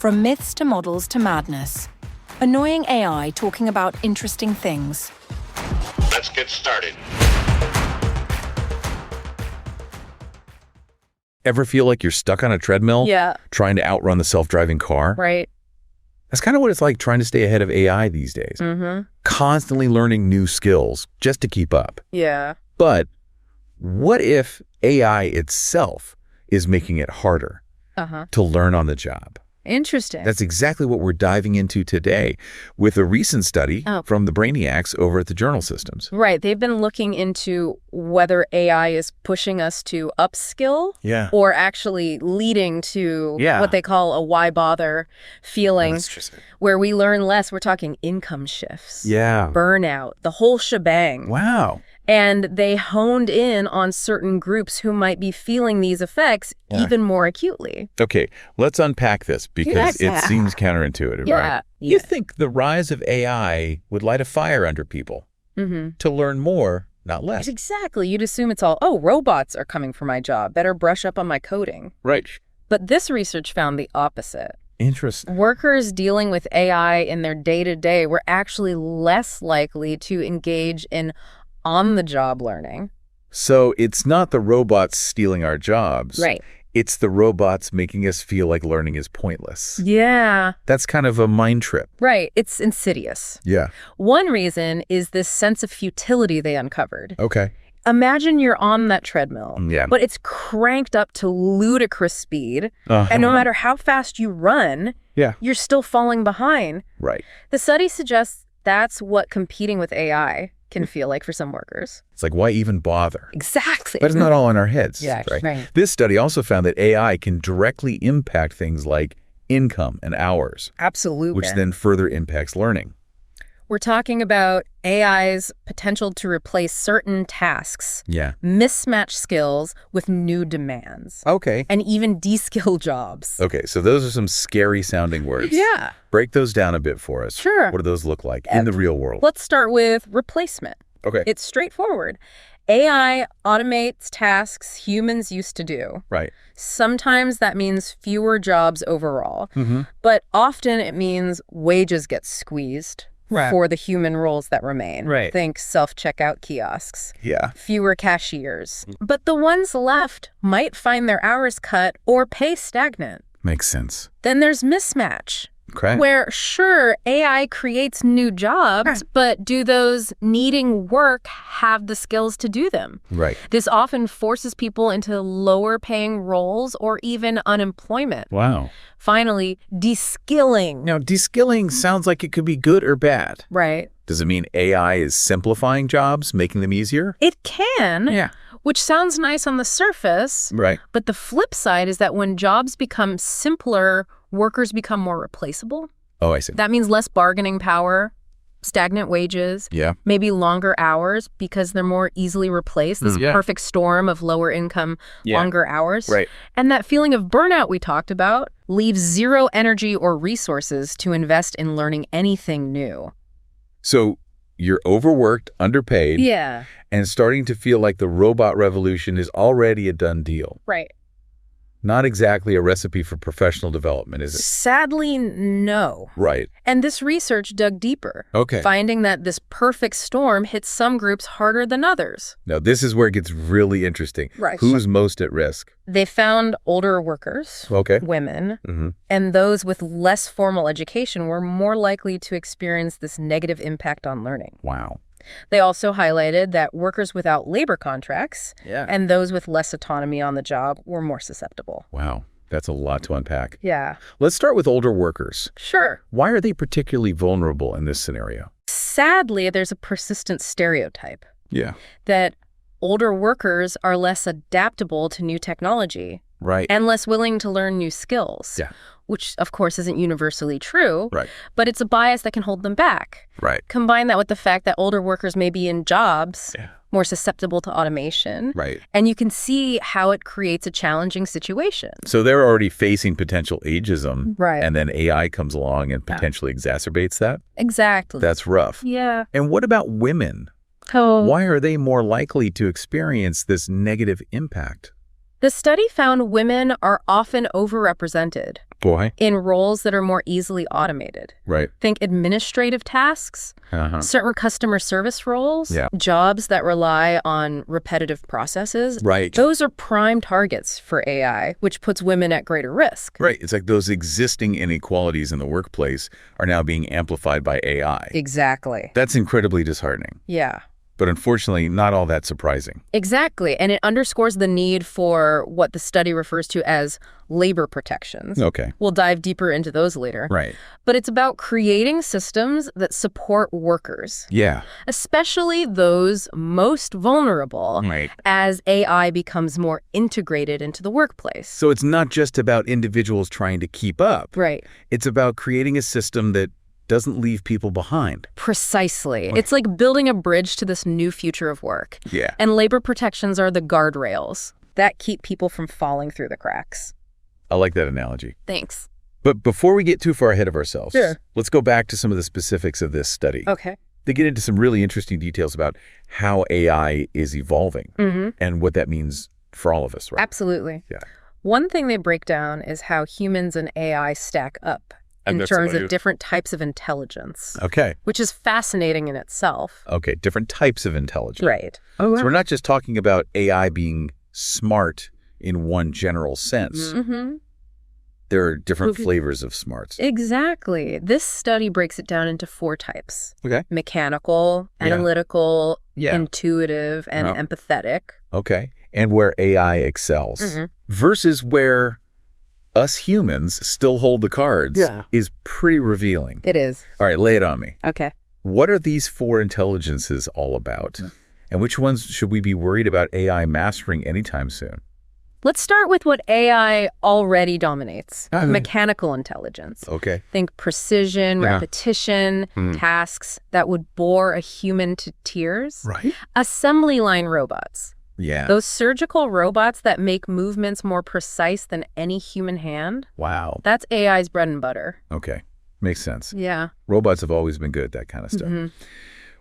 From myths to models to madness. Annoying AI talking about interesting things. Let's get started. Ever feel like you're stuck on a treadmill? Yeah. Trying to outrun the self-driving car? Right. That's kind of what it's like trying to stay ahead of AI these days. Mm-hmm. Constantly learning new skills just to keep up. Yeah. But what if AI itself is making it harder to learn on the job? Interesting. That's exactly what we're diving into today with a recent study from the Brainiacs over at the Journal Systems. Right. They've been looking into whether AI is pushing us to upskill or actually leading to what they call a why bother feeling where we learn less. We're talking income shifts, burnout, the whole shebang. Wow. And they honed in on certain groups who might be feeling these effects even more acutely. Okay, let's unpack this because it seems counterintuitive, right? You think the rise of AI would light a fire under people to learn more, not less. Exactly. You'd assume it's all, oh, robots are coming for my job. Better brush up on my coding. Right. But this research found the opposite. Interesting. Workers dealing with AI in their day-to-day were actually less likely to engage in on-the-job learning. So it's not the robots stealing our jobs. Right. It's the robots making us feel like learning is pointless. Yeah. That's kind of a mind trip. Right. It's insidious. Yeah. One reason is this sense of futility they uncovered. Okay. Imagine you're on that treadmill, but it's cranked up to ludicrous speed, and no matter how fast you run, you're still falling behind. Right. The study suggests that's what competing with AI can feel like for some workers. It's like, why even bother? Exactly. But it's not all in our heads, right? Right. This study also found that AI can directly impact things like income and hours. Absolutely. Which then further impacts learning. We're talking about AI's potential to replace certain tasks, mismatch skills with new demands. Okay. And even de-skill jobs. Okay, so those are some scary sounding words. Yeah. Break those down a bit for us. Sure. What do those look like in the real world? Let's start with replacement. Okay. It's straightforward. AI automates tasks humans used to do. Right. Sometimes that means fewer jobs overall, but often it means wages get squeezed. For the human roles that remain. Right. Think self-checkout kiosks. Yeah. Fewer cashiers. But the ones left might find their hours cut or pay stagnant. Makes sense. Then there's mismatch. Okay. Where, sure, AI creates new jobs, but do those needing work have the skills to do them? Right. This often forces people into lower paying roles or even unemployment. Wow. Finally, de-skilling. Now, de-skilling sounds like it could be good or bad. Right. Does it mean AI is simplifying jobs, making them easier? It can. Yeah. Which sounds nice on the surface. Right. But the flip side is that when jobs become simpler, workers become more replaceable. Oh, I see. That means less bargaining power, stagnant wages, maybe longer hours because they're more easily replaced. This perfect storm of lower income, longer hours. Right. And that feeling of burnout we talked about leaves zero energy or resources to invest in learning anything new. So you're overworked, underpaid, and starting to feel like the robot revolution is already a done deal. Right. Not exactly a recipe for professional development, is it? Sadly, no. Right. And this research dug deeper, finding that this perfect storm hits some groups harder than others. Now, this is where it gets really interesting. Right. Who's most at risk? They found older workers, women, and those with less formal education were more likely to experience this negative impact on learning. Wow. They also highlighted that workers without labor contracts and those with less autonomy on the job were more susceptible. Wow. That's a lot to unpack. Yeah. Let's start with older workers. Sure. Why are they particularly vulnerable in this scenario? Sadly, there's a persistent stereotype. Yeah. That older workers are less adaptable to new technology. Right. And less willing to learn new skills. Yeah. Which, of course, isn't universally true. Right. But it's a bias that can hold them back. Right. Combine that with the fact that older workers may be in jobs more susceptible to automation. Right. And you can see how it creates a challenging situation. So they're already facing potential ageism. Right. And then AI comes along and potentially exacerbates that? Exactly. That's rough. Yeah. And what about women? Oh. Why are they more likely to experience this negative impact? The study found women are often overrepresented. boy. In roles that are more easily automated. Right. Think administrative tasks, certain customer service roles, jobs that rely on repetitive processes. Right. Those are prime targets for AI, which puts women at greater risk. Right. It's like those existing inequalities in the workplace are now being amplified by AI. Exactly. That's incredibly disheartening. Yeah. But unfortunately, not all that surprising. Exactly. And it underscores the need for what the study refers to as labor protections. Okay. We'll dive deeper into those later. Right. But it's about creating systems that support workers. Yeah. Especially those most vulnerable as AI becomes more integrated into the workplace. So it's not just about individuals trying to keep up. Right. It's about creating a system that doesn't leave people behind. Precisely. It's like building a bridge to this new future of work. Yeah. And labor protections are the guardrails that keep people from falling through the cracks. I like that analogy. Thanks. But before we get too far ahead of ourselves, let's go back to some of the specifics of this study. Okay. They get into some really interesting details about how AI is evolving and what that means for all of us, right? Absolutely. Yeah. One thing they break down is how humans and AI stack up in terms of different types of intelligence. Okay. Which is fascinating in itself. Okay, different types of intelligence. Right. Oh, wow. So we're not just talking about AI being smart in one general sense. There are different flavors of smarts. Exactly. This study breaks it down into 4 types. Okay. Mechanical, analytical, intuitive, and empathetic. Okay. And where AI excels versus where us humans still hold the cards is pretty revealing. It is. All right, lay it on me. Okay. What are these 4 intelligences all about? And which ones should we be worried about AI mastering anytime soon? Let's start with what AI already dominates, mechanical intelligence. Okay. Think precision, repetition, tasks that would bore a human to tears. Right. Assembly line robots. Yeah. Those surgical robots that make movements more precise than any human hand. Wow. That's AI's bread and butter. Okay. Makes sense. Yeah. Robots have always been good at that kind of stuff.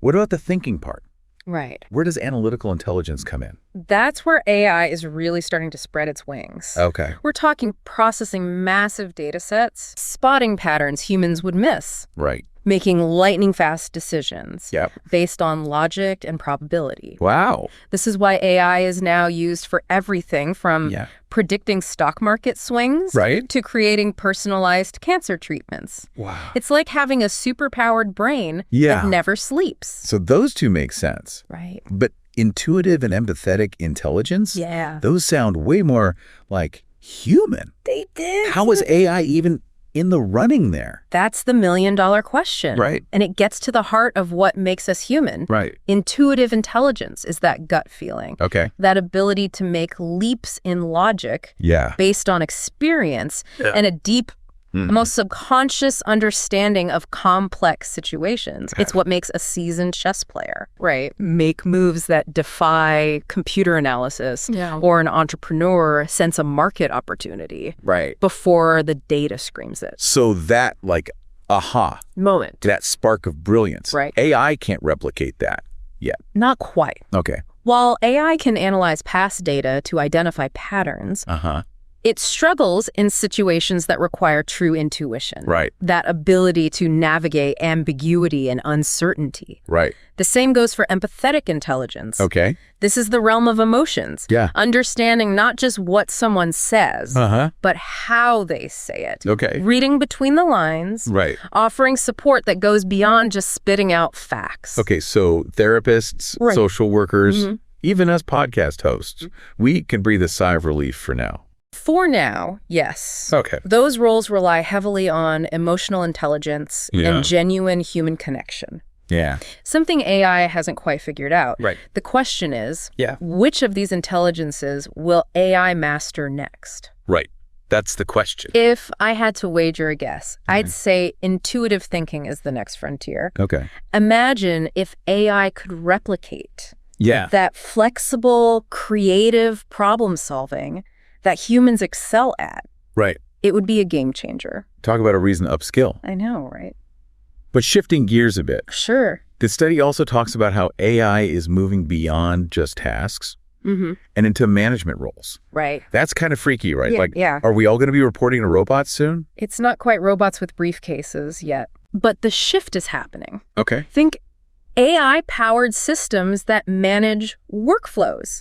What about the thinking part? Right. Where does analytical intelligence come in? That's where AI is really starting to spread its wings. Okay. We're talking processing massive data sets, spotting patterns humans would miss. Right. Making lightning-fast decisions Yep. based on logic and probability. Wow. This is why AI is now used for everything from predicting stock market swings to creating personalized cancer treatments. Wow. It's like having a superpowered brain that never sleeps. So those two make sense. Right. But intuitive and empathetic intelligence? Those sound way more like human. They did. How is AI even in the running there? That's the million-dollar question. Right. And it gets to the heart of what makes us human. Right. Intuitive intelligence is that gut feeling. Okay. That ability to make leaps in logic based on experience and a deep, almost subconscious understanding of complex situations. It's what makes a seasoned chess player, right? Make moves that defy computer analysis or an entrepreneur sense a market opportunity before the data screams it. So that like aha moment, that spark of brilliance, AI can't replicate that yet. Not quite. Okay. While AI can analyze past data to identify patterns, it struggles in situations that require true intuition. Right. That ability to navigate ambiguity and uncertainty. Right. The same goes for empathetic intelligence. Okay. This is the realm of emotions. Yeah. Understanding not just what someone says, but how they say it. Okay. Reading between the lines. Right. Offering support that goes beyond just spitting out facts. Okay, so therapists, social workers, even us podcast hosts, we can breathe a sigh of relief for now. For now, yes. Okay. Those roles rely heavily on emotional intelligence and genuine human connection. Yeah. Something AI hasn't quite figured out. Right. The question is, which of these intelligences will AI master next? Right. That's the question. If I had to wager a guess, I'd say intuitive thinking is the next frontier. Okay. Imagine if AI could replicate Yeah. that flexible, creative problem solving that humans excel at. Right. It would be a game changer. Talk about a reason to upskill. I know, right? But shifting gears a bit. Sure. The study also talks about how AI is moving beyond just tasks and into management roles. Right. That's kind of freaky, right? Yeah. Are we all going to be reporting to robots soon? It's not quite robots with briefcases yet, but the shift is happening. Okay. Think AI-powered systems that manage workflows,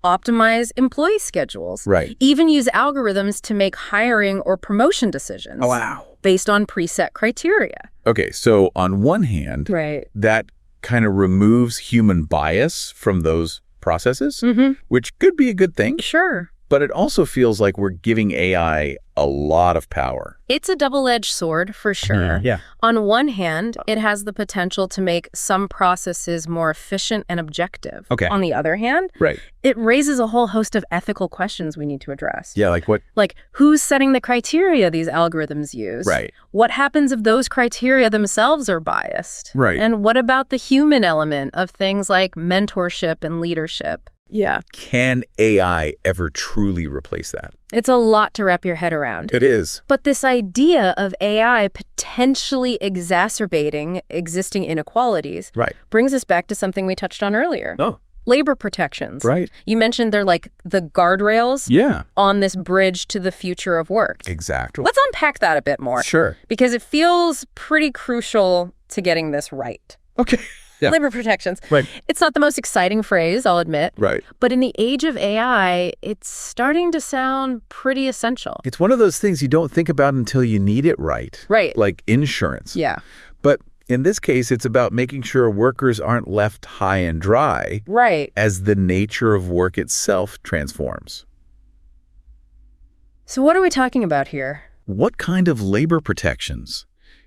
optimize employee schedules, even use algorithms to make hiring or promotion decisions based on preset criteria. Okay, so on one hand, that kind of removes human bias from those processes, which could be a good thing. Sure. But it also feels like we're giving AI a lot of power. It's a double-edged sword, for sure. On one hand, it has the potential to make some processes more efficient and objective. On the other hand, it raises a whole host of ethical questions we need to address. Yeah, like what? Like, who's setting the criteria these algorithms use? What happens if those criteria themselves are biased? And what about the human element of things like mentorship and leadership? Can AI ever truly replace that? It's a lot to wrap your head around. It is. But this idea of AI potentially exacerbating existing inequalities brings us back to something we touched on earlier. Labor protections. You mentioned they're like the guardrails on this bridge to the future of work. Exactly. Let's unpack that a bit more. Sure. Because it feels pretty crucial to getting this right. Okay. Labor protections. It's not the most exciting phrase, I'll admit. But in the age of AI, it's starting to sound pretty essential. It's one of those things you don't think about until you need it like insurance. But in this case, it's about making sure workers aren't left high and dry as the nature of work itself transforms. So what are we talking about here? What kind of labor protections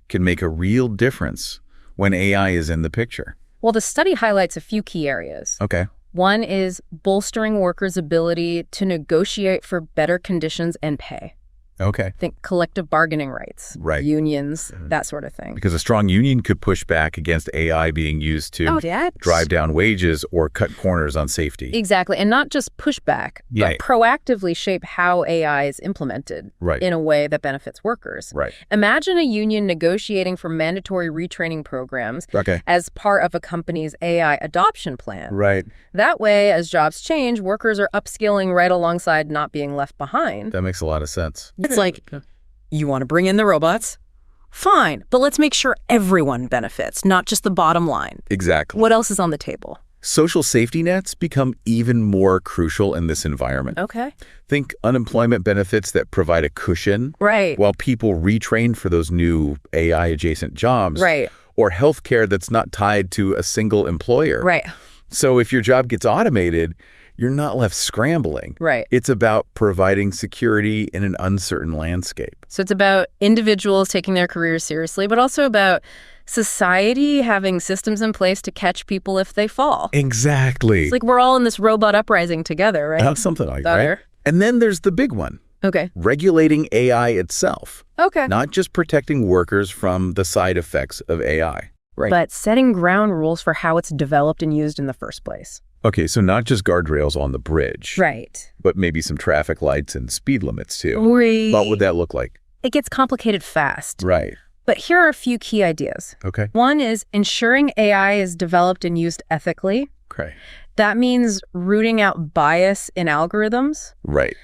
can make a real difference when AI is in the picture? Well, the study highlights a few key areas. One is bolstering workers' ability to negotiate for better conditions and pay. Think collective bargaining rights, unions, that sort of thing. Because a strong union could push back against AI being used to drive down wages or cut corners on safety. Exactly. And not just push back, but proactively shape how AI is implemented in a way that benefits workers. Imagine a union negotiating for mandatory retraining programs as part of a company's AI adoption plan. That way, as jobs change, workers are upskilling right alongside not being left behind. That makes a lot of sense. It's like, you want to bring in the robots? Fine, but let's make sure everyone benefits, not just the bottom line. Exactly. What else is on the table? Social safety nets become even more crucial in this environment. Think unemployment benefits that provide a cushion while people retrain for those new AI-adjacent jobs. Or healthcare that's not tied to a single employer. So if your job gets automated, you're not left scrambling. It's about providing security in an uncertain landscape. So it's about individuals taking their careers seriously, but also about society having systems in place to catch people if they fall. Exactly. It's like we're all in this robot uprising together, right? Something like that. And then there's the big one. Regulating AI itself. Not just protecting workers from the side effects of AI. But setting ground rules for how it's developed and used in the first place. Okay, so not just guardrails on the bridge. But maybe some traffic lights and speed limits, too. What would that look like? It gets complicated fast. But here are a few key ideas. One is ensuring AI is developed and used ethically. That means rooting out bias in algorithms.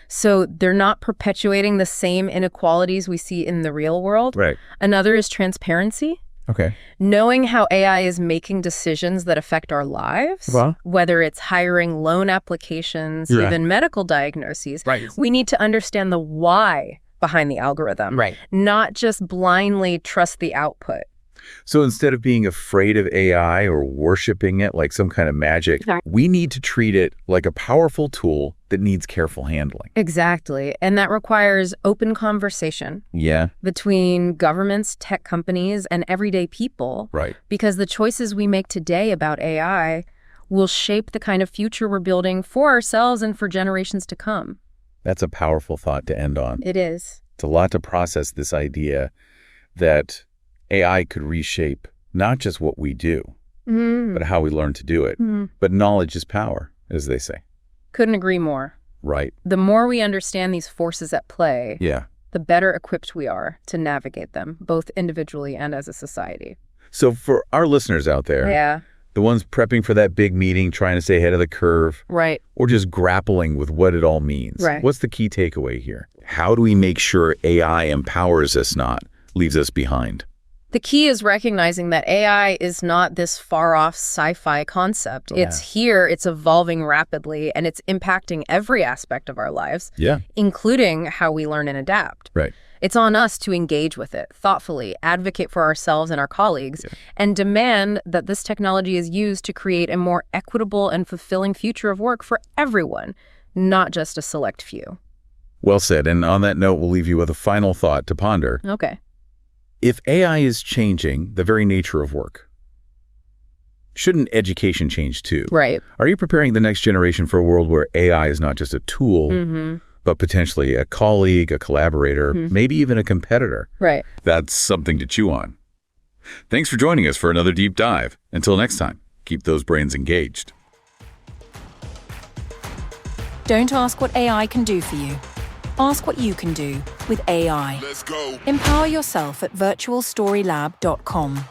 So they're not perpetuating the same inequalities we see in the real world. Another is transparency. Knowing how AI is making decisions that affect our lives, whether it's hiring loan applications, even medical diagnoses, we need to understand the why behind the algorithm, not just blindly trust the output. So instead of being afraid of AI or worshiping it like some kind of magic, we need to treat it like a powerful tool that needs careful handling. Exactly. And that requires open conversation between governments, tech companies, and everyday people. Because the choices we make today about AI will shape the kind of future we're building for ourselves and for generations to come. That's a powerful thought to end on. It is. It's a lot to process, this idea that AI could reshape not just what we do, but how we learn to do it. But knowledge is power, as they say. Couldn't agree more. The more we understand these forces at play, the better equipped we are to navigate them, both individually and as a society. So for our listeners out there, The ones prepping for that big meeting, trying to stay ahead of the curve. Right. Or just grappling with what it all means. Right. What's the key takeaway here? How do we make sure AI empowers us, not leaves us behind? The key is recognizing that AI is not this far-off sci-fi concept. Yeah. It's here, it's evolving rapidly, and it's impacting every aspect of our lives, including how we learn and adapt. Right. It's on us to engage with it thoughtfully, advocate for ourselves and our colleagues, and demand that this technology is used to create a more equitable and fulfilling future of work for everyone, not just a select few. Well said. And on that note, we'll leave you with a final thought to ponder. Okay. If AI is changing the very nature of work, shouldn't education change too? Right. Are you preparing the next generation for a world where AI is not just a tool, but potentially a colleague, a collaborator, maybe even a competitor? Right. That's something to chew on. Thanks for joining us for another deep dive. Until next time, keep those brains engaged. Don't ask what AI can do for you. Ask what you can do with AI. Let's go. Empower yourself at virtualstorylab.com.